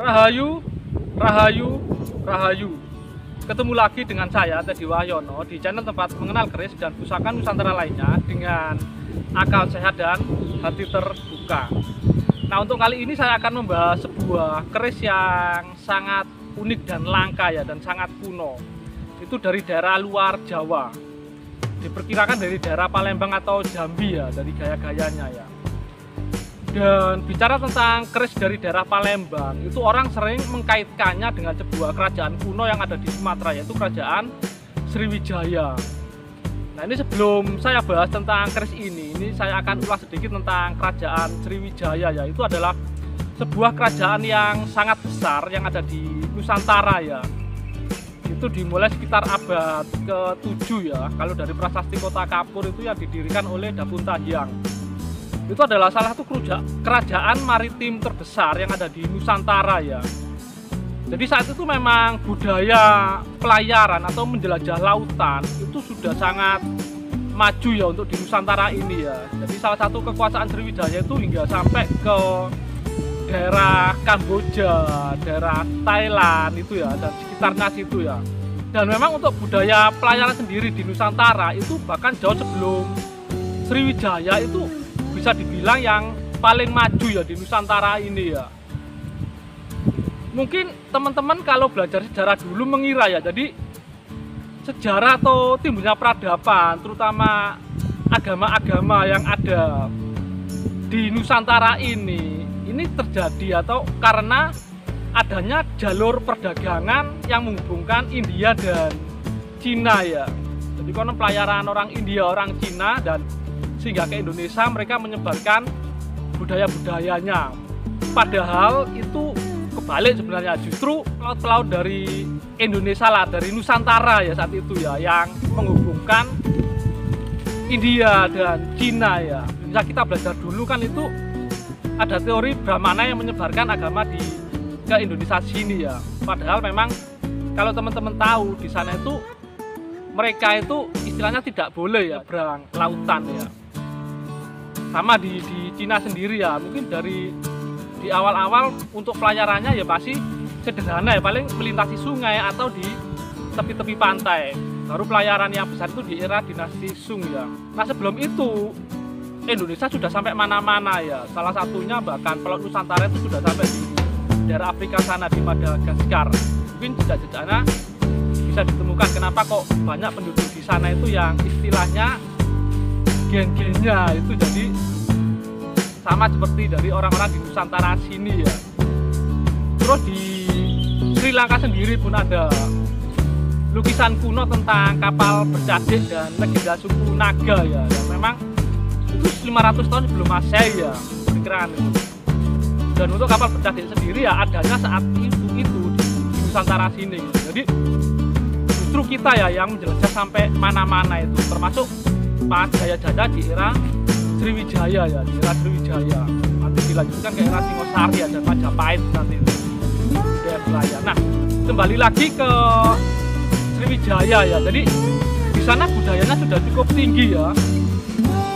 Rahayu, Rahayu, Rahayu. Ketemu lagi dengan saya, Teddy Wahyono, di channel tempat mengenal keris dan pusaka Nusantara lainnya dengan akal sehat dan hati terbuka. Nah, untuk kali ini saya akan membahas sebuah keris yang sangat unik dan langka ya, dan sangat kuno. Itu dari daerah luar Jawa. Diperkirakan dari daerah Palembang atau Jambi ya, dari gaya-gayanya ya. Dan bicara tentang keris dari daerah Palembang, itu orang sering mengkaitkannya dengan sebuah kerajaan kuno yang ada di Sumatera, yaitu kerajaan Sriwijaya. Nah, ini sebelum saya bahas tentang keris ini saya akan ulas sedikit tentang kerajaan Sriwijaya ya. Itu adalah sebuah kerajaan yang sangat besar yang ada di Nusantara ya. Itu dimulai sekitar abad ke-7 ya. Kalau dari prasasti Kota Kapur itu yang didirikan oleh Dapuntahiang. Itu adalah salah satu kerajaan maritim terbesar yang ada di Nusantara ya. Jadi saat itu memang budaya pelayaran atau menjelajah lautan itu sudah sangat maju ya untuk di Nusantara ini ya. Jadi salah satu kekuasaan Sriwijaya itu hingga sampai ke daerah Kamboja, daerah Thailand itu ya, dan sekitarnya situ ya. Dan memang untuk budaya pelayaran sendiri di Nusantara itu bahkan jauh sebelum Sriwijaya itu bisa dibilang yang paling maju ya di Nusantara ini ya. Mungkin teman-teman kalau belajar sejarah dulu mengira ya, jadi sejarah atau timbulnya peradaban, terutama agama-agama yang ada di Nusantara ini terjadi atau karena adanya jalur perdagangan yang menghubungkan India dan Cina ya. Jadi konon pelayaran orang India, orang Cina, dan sehingga ke Indonesia mereka menyebarkan budaya-budayanya. Padahal itu kebalik sebenarnya, justru pelaut-pelaut dari Indonesia lah, dari Nusantara ya saat itu ya, yang menghubungkan India dan Cina ya. Bisa kita belajar dulu kan, itu ada teori Brahmana yang menyebarkan agama ke Indonesia sini ya. Padahal memang kalau teman-teman tahu di sana itu mereka itu istilahnya tidak boleh ya berang lautan ya. Sama di Cina sendiri ya, mungkin di awal-awal untuk pelayarannya ya pasti sederhana ya, paling melintasi sungai atau di tepi-tepi pantai. Baru pelayaran yang besar itu di era dinasti Sung ya. Nah, sebelum itu Indonesia sudah sampai mana-mana ya. Salah satunya bahkan Pelaut Nusantara itu sudah sampai di daerah Afrika sana, di Madagaskar. Mungkin jejak-jejaknya bisa ditemukan kenapa kok banyak penduduk di sana itu yang istilahnya gen-gennya itu jadi sama seperti dari orang-orang di Nusantara sini ya. Terus di Sri Lanka sendiri pun ada lukisan kuno tentang kapal bercadik dan legenda suku Naga ya, yang memang itu 500 tahun sebelum Masehi ya perkiraan itu. Dan untuk kapal bercadik sendiri ya adanya saat itu di Nusantara sini gitu. Jadi justru kita ya yang menjelajah sampai mana-mana itu, termasuk pas jaya-jaya di era Sriwijaya ya, di era Sriwijaya. Nanti dilanjutkan ke era Singosari ya, dan Majapahit nanti itu budaya pelayaran. Nah, kembali lagi ke Sriwijaya ya. Jadi di sana budayanya sudah cukup tinggi ya.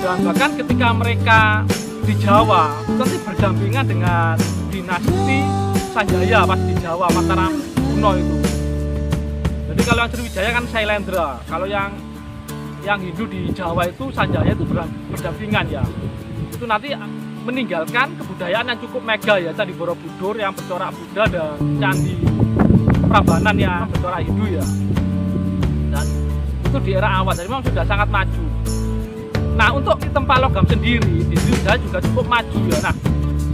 Dan bahkan ketika mereka di Jawa nanti berdampingan dengan dinasti Sanjaya pas di Jawa, Mataram kuno itu. Jadi kalau yang Sriwijaya kan Sailendra, kalau yang Hindu di Jawa itu Sanjaya itu berdampingan ya. Itu nanti meninggalkan kebudayaan yang cukup mega ya, Candi Borobudur yang bercorak Buddha dan Candi Prambanan yang bercorak Hindu ya. Dan itu di era awal, jadi memang sudah sangat maju. Nah, untuk tempat logam sendiri di Sriwijaya juga cukup maju ya. Nah,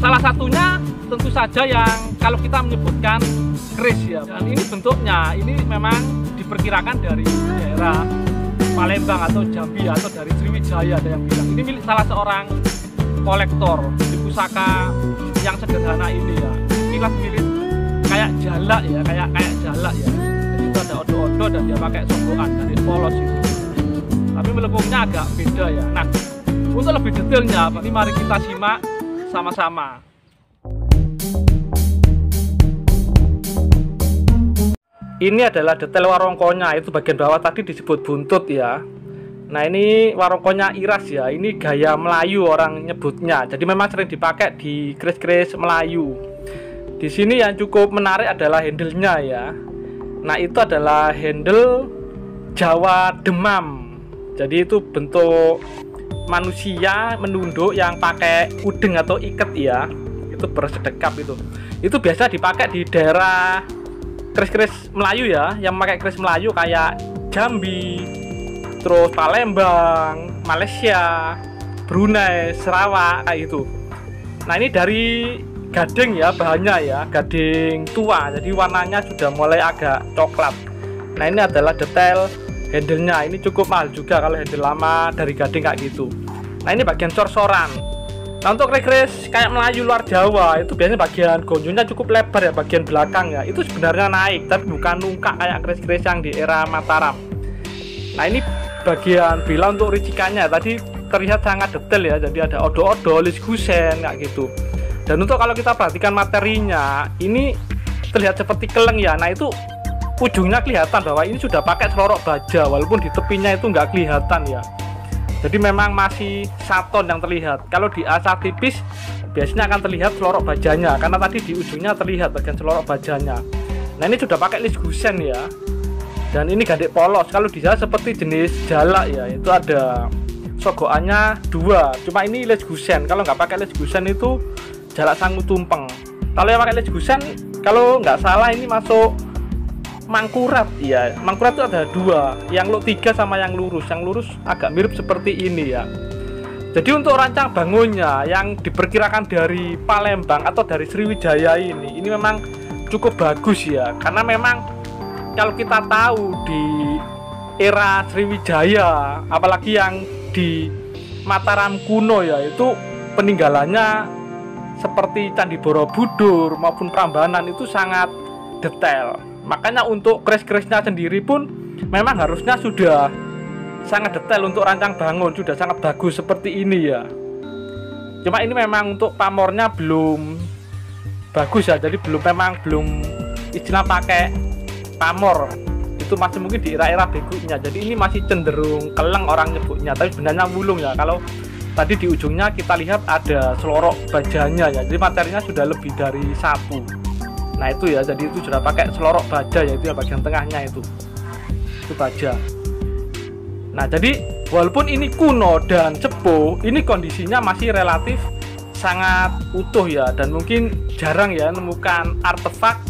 salah satunya tentu saja yang kalau kita menyebutkan keris ya. Dan ini bentuknya, ini memang diperkirakan dari daerah Palembang atau Jambi atau dari Sriwijaya, ada yang bilang ini milik salah seorang kolektor di pusaka yang sederhana ini ya. Kilas mirip kayak jalak ya, kayak jalak ya. Jadi itu ada odo-odo dan dia pakai songgokan dari polos itu. Tapi melengkungnya agak beda ya. Nah, untuk lebih detailnya ini mari kita simak sama-sama. Ini adalah detail warongkonya, itu bagian bawah tadi disebut buntut ya. Nah, ini warongkonya iras ya, ini gaya Melayu orang nyebutnya. Jadi memang sering dipakai di keris-keris Melayu. Di sini yang cukup menarik adalah handle-nya ya. Nah, itu adalah handle Jawa Demam. Jadi itu bentuk manusia menunduk yang pakai udeng atau iket ya. Itu bersedekap itu. Itu biasa dipakai di daerah keris-keris Melayu ya, yang pakai keris Melayu kayak Jambi, terus Palembang, Malaysia, Brunei, Sarawak kayak gitu. Nah, ini dari gading ya, bahannya ya, gading tua, jadi warnanya sudah mulai agak coklat. Nah, ini adalah detail handle-nya. Ini cukup mahal juga kalau handle lama dari gading kayak gitu. Nah, ini bagian cor-coran. Nah, untuk keris kayak Melayu luar Jawa itu biasanya bagian gonjongnya cukup lebar ya, bagian belakang ya. Itu sebenarnya naik, tapi bukan nungkak kayak keris-keris yang di era Mataram. Nah, ini bagian bila untuk ricikannya tadi terlihat sangat detail ya, jadi ada odo-odo, lis gusen kayak gitu. Dan untuk kalau kita perhatikan materinya, ini terlihat seperti keleng ya. Nah, itu ujungnya kelihatan bahwa ini sudah pakai selorok baja, walaupun di tepinya itu nggak kelihatan ya. Jadi memang masih saton yang terlihat. Kalau di asa tipis biasanya akan terlihat selorok bajanya, karena tadi di ujungnya terlihat bagian selorok bajanya. Nah, ini sudah pakai lis gusen ya. Dan ini gandek polos. Kalau di sana seperti jenis jalak ya, itu ada sogokannya 2. Cuma ini lis gusen. Kalau nggak pakai lis gusen itu jalak sangu tumpeng. Kalau yang pakai lis gusen, kalau nggak salah ini masuk mangkurat ya. Mangkurat itu ada 2, yang lo 3 sama yang lurus. Yang lurus agak mirip seperti ini ya. Jadi untuk rancang bangunnya yang diperkirakan dari Palembang atau dari Sriwijaya ini memang cukup bagus ya. Karena memang kalau kita tahu di era Sriwijaya, apalagi yang di Mataram kuno ya, itu peninggalannya seperti Candi Borobudur maupun Prambanan itu sangat detail. Makanya untuk keris-kerisnya sendiri pun memang harusnya sudah sangat detail untuk rancang bangun, sudah sangat bagus seperti ini ya. Cuma ini memang untuk pamornya belum bagus ya, jadi belum istilah pakai pamor. Itu masih mungkin di era-era berikutnya. Jadi ini masih cenderung keleng orang nyebutnya, tapi sebenarnya wulung ya. Kalau tadi di ujungnya kita lihat ada selorok bajanya ya, jadi materinya sudah lebih dari 1. Nah, itu ya, jadi itu sudah pakai selorok baja ya, itu ya bagian tengahnya itu baja. Nah, jadi walaupun ini kuno dan sepuh, ini kondisinya masih relatif sangat utuh ya, dan mungkin jarang ya menemukan artefak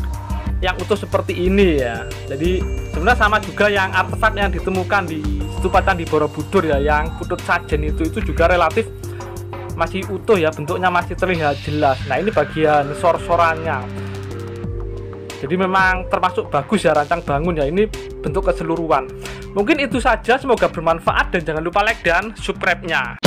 yang utuh seperti ini ya. Jadi sebenarnya sama juga yang artefak yang ditemukan di stupa Candi Borobudur ya, yang putut sajen itu juga relatif masih utuh ya, bentuknya masih terlihat jelas. Nah, ini bagian sor-sorannya. Jadi memang termasuk bagus ya rancang bangun ya, ini bentuk keseluruhan. Mungkin itu saja, semoga bermanfaat dan jangan lupa like dan subscribe-nya.